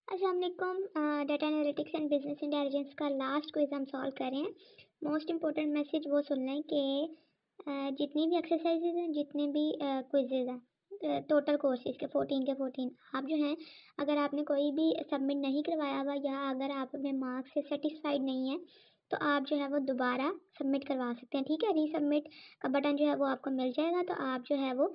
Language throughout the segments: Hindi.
अस्सलामुअलैकुम। Data analytics and business intelligence का लास्ट क्विज हम सॉल्व कर रहे हैं। मोस्ट इम्पोर्टेंट मैसेज वो सुन लें कि जितनी भी एक्सरसाइजेज हैं, जितने भी क्विजेज हैं, टोटल कोर्सेज के 14 आप जो हैं, अगर आपने कोई भी सबमिट नहीं करवाया हुआ या अगर आप अपने मार्क्स से सेटिस्फाइड नहीं है तो आप जो है वो दोबारा सबमिट करवा सकते हैं। ठीक है, रीसबमिट का बटन जो है वो आपको मिल जाएगा, तो आप जो है वो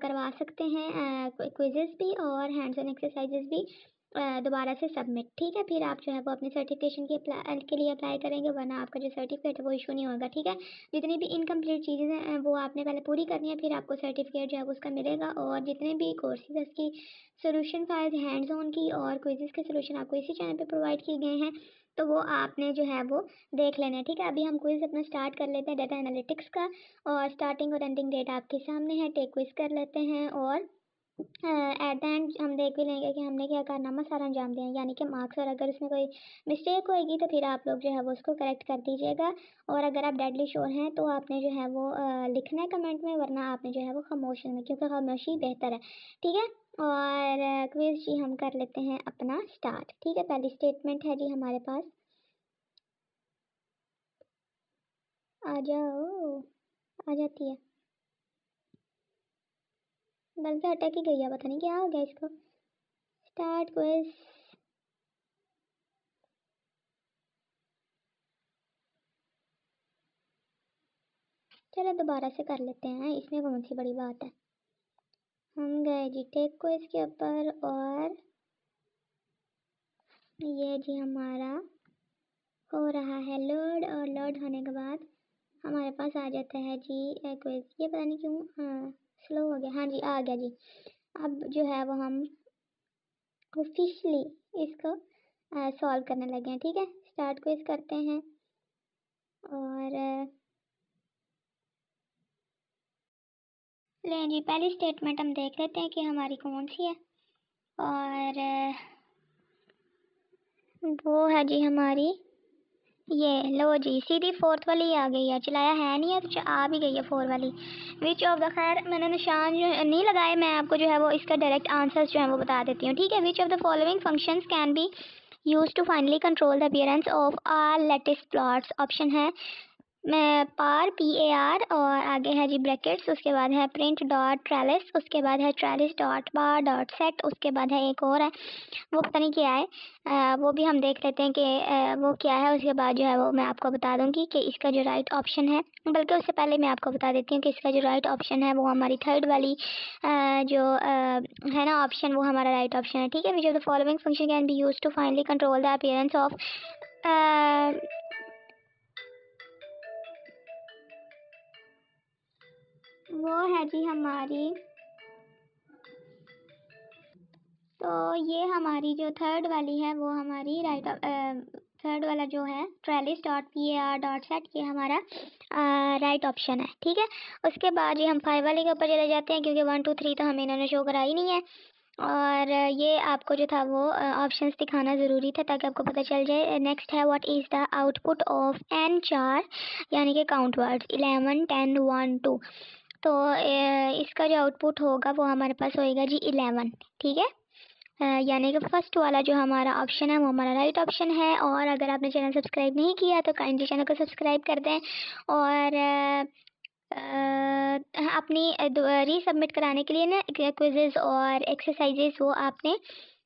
करवा सकते हैं क्विजेस भी और हैंड्स ऑन एक्सरसाइजेज भी दोबारा से सबमिट। ठीक है, फिर आप जो है वो अपने सर्टिफिकेशन के लिए अप्लाई करेंगे, वरना आपका जो सर्टिफिकेट है वो इशू नहीं होगा। ठीक है, जितनी भी इनकम्प्लीट चीज़ें हैं वो आपने पहले पूरी करनी है, फिर आपको सर्टिफिकेट जो है वो उसका मिलेगा। और जितने भी कोर्सेज इसकी सोल्यूशन फाइल्स हैंड्स ऑन की और क्विजेस के सोल्यूशन आपको इसी चैनल पे प्रोवाइड किए गए हैं, तो वो आपने जो है वो देख लेना है। ठीक है, अभी हम क्विज अपना स्टार्ट कर लेते हैं डाटा एनालिटिक्स का, और स्टार्टिंग और एंडिंग डेट आपके सामने है। टेक क्विज कर लेते हैं और एट द एंड हम देख भी लेंगे कि हमने क्या कारनामा सारा अंजाम दिया है, यानी कि मार्क्स। और अगर उसमें कोई मिस्टेक होएगी तो फिर आप लोग जो है वो उसको करेक्ट कर दीजिएगा। और अगर आप डेडली श्योर हैं तो आपने जो है वो लिखना है कमेंट में, वरना आपने जो है वो खामोश में, क्योंकि खामोशी बेहतर है। ठीक है, और क्विज जी हम कर लेते हैं अपना स्टार्ट। ठीक है, पहली स्टेटमेंट है जी हमारे पास, आ जाओ, आ जाती है, बल्कि अटक ही गई है, पता नहीं क्या हो गया इसको। Start quiz. चलो दोबारा से कर लेते हैं, इसमें कौन सी बड़ी बात है। हम गए जी टेक क्विज के ऊपर, और ये जी हमारा हो रहा है लोड, और लोड होने के बाद हमारे पास आ जाता है जी क्विज। ये पता नहीं क्यों स्लो हो गया। हाँ जी, आ गया जी। अब जो है वो हम ऑफिशियली इसको सॉल्व करने लगे हैं। ठीक है, स्टार्ट क्विज करते हैं, और लें जी पहली स्टेटमेंट हम देख लेते हैं कि हमारी कौन सी है। और वो है जी हमारी, ये लो जी, सीधी फोर्थ वाली आ गई है। चलाया है नहीं है तो आ भी गई है फोर वाली। विच ऑफ द, खैर मैंने निशान जो नहीं लगाए, मैं आपको जो है वो इसका डायरेक्ट आंसर्स जो है वो बता देती हूँ। ठीक है, which of the following functions can be use to finally control the appearance of our lattice plots. Option है मैं पार PAR, और आगे है जी ब्रैकेट्स, उसके बाद है प्रिंट डॉट ट्रेलिस, उसके बाद है ट्रेलिस डॉट बार डॉट सेट, उसके बाद है एक और है वो पता नहीं क्या है, वो भी हम देख लेते हैं कि वो क्या है। उसके बाद जो है वो मैं आपको बता दूंगी कि इसका जो राइट ऑप्शन है, बल्कि उससे पहले मैं आपको बता देती हूँ कि इसका जो राइट ऑप्शन है वो हमारी थर्ड वाली जो है ना ऑप्शन, वो हमारा राइट ऑप्शन है। ठीक है, which of the following function can be use to finally control the appearance of, वो है जी हमारी, तो ये हमारी जो थर्ड वाली है वो हमारी राइट, थर्ड वाला जो है trellis dot PAR dot set, ये हमारा राइट ऑप्शन है। ठीक है, उसके बाद ये हम 5 वाले के ऊपर चले जाते हैं, क्योंकि 1 2 3 तो हमें इन्होंने शो कराई नहीं है। और ये आपको जो था वो ऑप्शंस दिखाना ज़रूरी था ताकि आपको पता चल जाए। नेक्स्ट है what is the output of n चार, यानी कि काउंट वर्ड्स 11 10 1 2। तो इसका जो आउटपुट होगा वो हमारे पास होएगा जी 11। ठीक है, यानी कि फर्स्ट वाला जो हमारा ऑप्शन है वो हमारा राइट ऑप्शन है। और अगर आपने चैनल सब्सक्राइब नहीं किया तो काइंडली चैनल को सब्सक्राइब कर दें, और अपनी रीसबमिट कराने के लिए ना क्विजेज और एक्सरसाइजेज वो आपने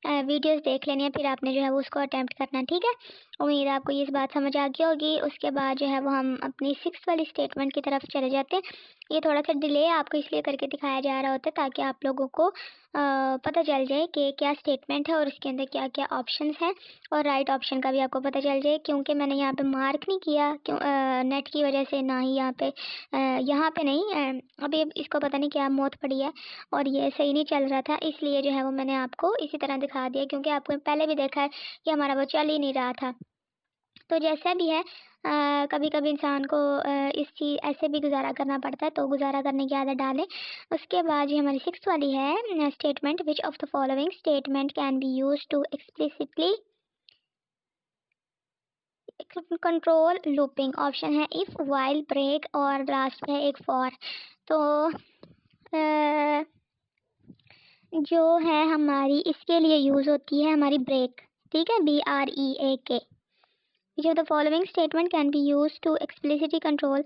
वीडियोस देख लेनी है, फिर आपने जो है वो उसको अटैम्प्ट करना। ठीक है, उम्मीद है आपको ये बात समझ आ गई होगी। उसके बाद जो है वो हम अपनी 6th वाली स्टेटमेंट की तरफ चले जाते हैं। ये थोड़ा सा डिले आपको इसलिए करके दिखाया जा रहा होता है ताकि आप लोगों को पता चल जाए कि क्या स्टेटमेंट है और इसके अंदर क्या क्या ऑप्शंस हैं, और राइट ऑप्शन का भी आपको पता चल जाए। क्योंकि मैंने यहाँ पे मार्क नहीं किया, क्यों नेट की वजह से, ना ही यहाँ पे नहीं, अभी इसको पता नहीं क्या मौत पड़ी है और ये सही नहीं चल रहा था, इसलिए जो है वो मैंने आपको इसी तरह दिखा दिया, क्योंकि आपको पहले भी देखा है कि हमारा वो चल ही नहीं रहा था। तो जैसा भी है, कभी कभी इंसान को इस चीज़ ऐसे भी गुजारा करना पड़ता है, तो गुजारा करने की आदत डालें। उसके बाद ये हमारी 6th वाली है statement, which of the following statement can be use to explicitly control looping. Option है इफ, वाइल, ब्रेक, और लास्ट है एक फॉर। तो जो है हमारी इसके लिए यूज़ होती है हमारी ब्रेक। ठीक है, BREAK। Which of the following statement can be used to explicitly control?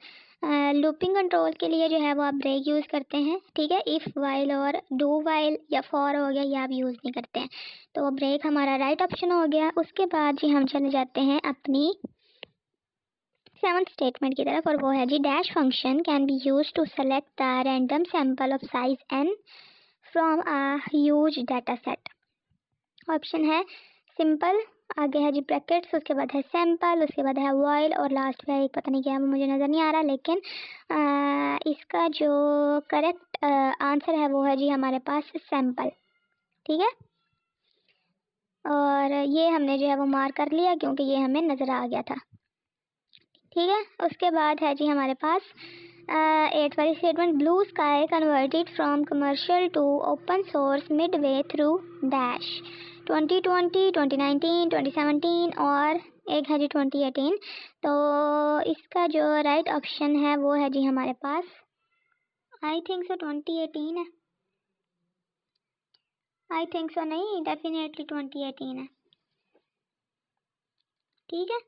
Looping control के लिए जो है वो आप ब्रेक यूज़ करते हैं, ठीक है। इफ़, वाइल और डू वाइल या फॉर हो गया, ये आप यूज़ नहीं करते हैं, तो ब्रेक हमारा राइट ऑप्शन हो गया। उसके बाद जी हम चले जाते हैं अपनी 7th स्टेटमेंट की तरफ, और वो है जी dash function can be use to select the random sample of size n from a huge data set. Option है सिंपल, आगे है जी ब्रैकेट्स, उसके बाद है सैम्पल, उसके बाद है वाइल, और लास्ट में एक पता नहीं क्या है, वो मुझे नज़र नहीं आ रहा, लेकिन इसका जो करेक्ट आंसर है वो है जी हमारे पास सैम्पल, ठीक है। और ये हमने जो है वो मार्क कर लिया क्योंकि ये हमें नज़र आ गया था, ठीक है। उसके बाद है जी हमारे पास 8th वाली statement, Blue Sky converted from commercial to open source midway through dash 2020, 2019, 2017 और एक है जी 2018। तो इसका जो राइट ऑप्शन है वो है जी हमारे पास, आई थिंक सो 2018 है, आई थिंक सो नहीं, डेफिनेटली 2018 है, ठीक है।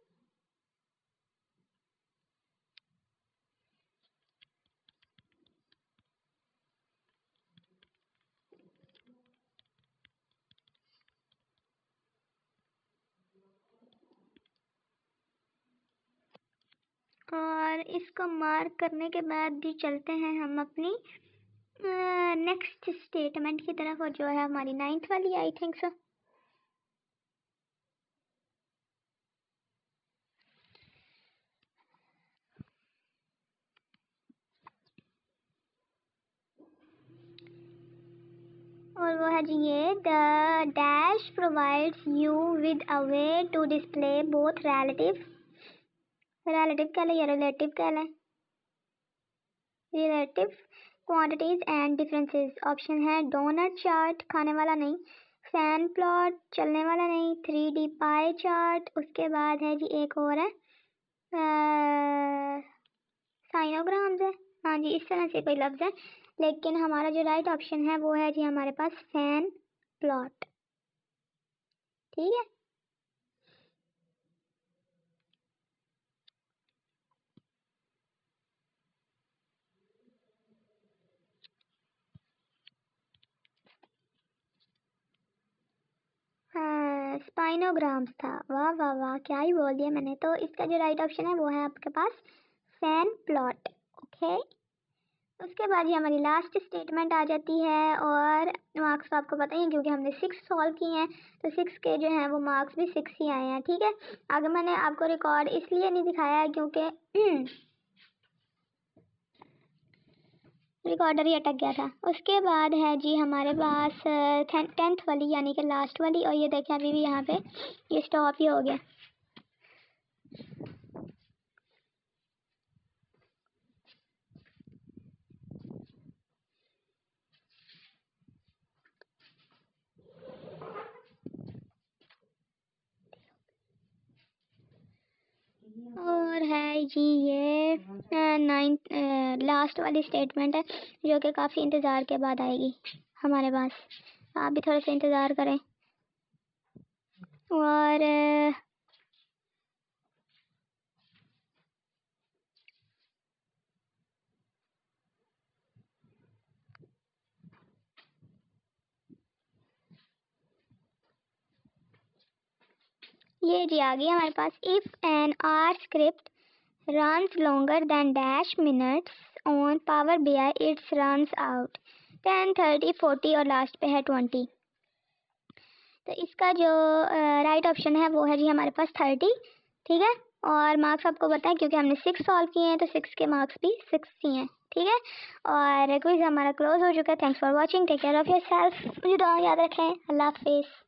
और इसको मार्क करने के बाद भी चलते हैं हम अपनी नेक्स्ट स्टेटमेंट की तरफ, और जो है हमारी 9th वाली, आई थिंक सो। और वो है जी ये the dash provides you with a way to display both relative कह लें या रिलेटिव कह लें, relative quantities and differences. Option है डोनट चार्ट, खाने वाला नहीं, फैन प्लॉट, चलने वाला नहीं, 3D पाई चार्ट, उसके बाद है जी एक और है साइनोग्राम्स है, हाँ जी इस तरह से कोई लफ्ज़ है, लेकिन हमारा जो राइट ऑप्शन है वो है जी हमारे पास फैन प्लॉट, ठीक है। हाँ स्पाइनोग्राम्स था, वाह वाह वाह, क्या ही बोल दिया मैंने। तो इसका जो राइट ऑप्शन है वो है आपके पास फैन प्लॉट, ओके। उसके बाद ये हमारी लास्ट स्टेटमेंट आ जाती है, और मार्क्स तो आपको पता ही है क्योंकि हमने 6 सॉल्व किए हैं, तो 6 के जो हैं वो मार्क्स भी 6 ही आए हैं, ठीक है। आगे मैंने आपको रिकॉर्ड इसलिए नहीं दिखाया है क्योंकि रिकॉर्डर ही अटक गया था। उसके बाद है जी हमारे पास 10th वाली यानी कि लास्ट वाली, और ये देखें अभी भी यहाँ पे ये स्टॉप ही हो गया। और है जी ये 9th लास्ट वाली स्टेटमेंट है जो कि काफ़ी इंतज़ार के बाद आएगी हमारे पास, आप भी थोड़ा सा इंतज़ार करें। और ये जी आ गई हमारे पास, if an R script runs longer than dash minutes on Power BI it runs out 10, 30, 40 और लास्ट पे है 20। तो इसका जो राइट ऑप्शन है वो है जी हमारे पास 30, ठीक है। और मार्क्स आपको पता है क्योंकि हमने 6 सॉल्व किए हैं, तो 6 के मार्क्स भी 6 ही हैं, ठीक है। और क्विज हमारा क्लोज हो चुका है। Thanks for watching, take care of yourself, मुझे दुआ याद रखें, अल्लाह हाफिज़।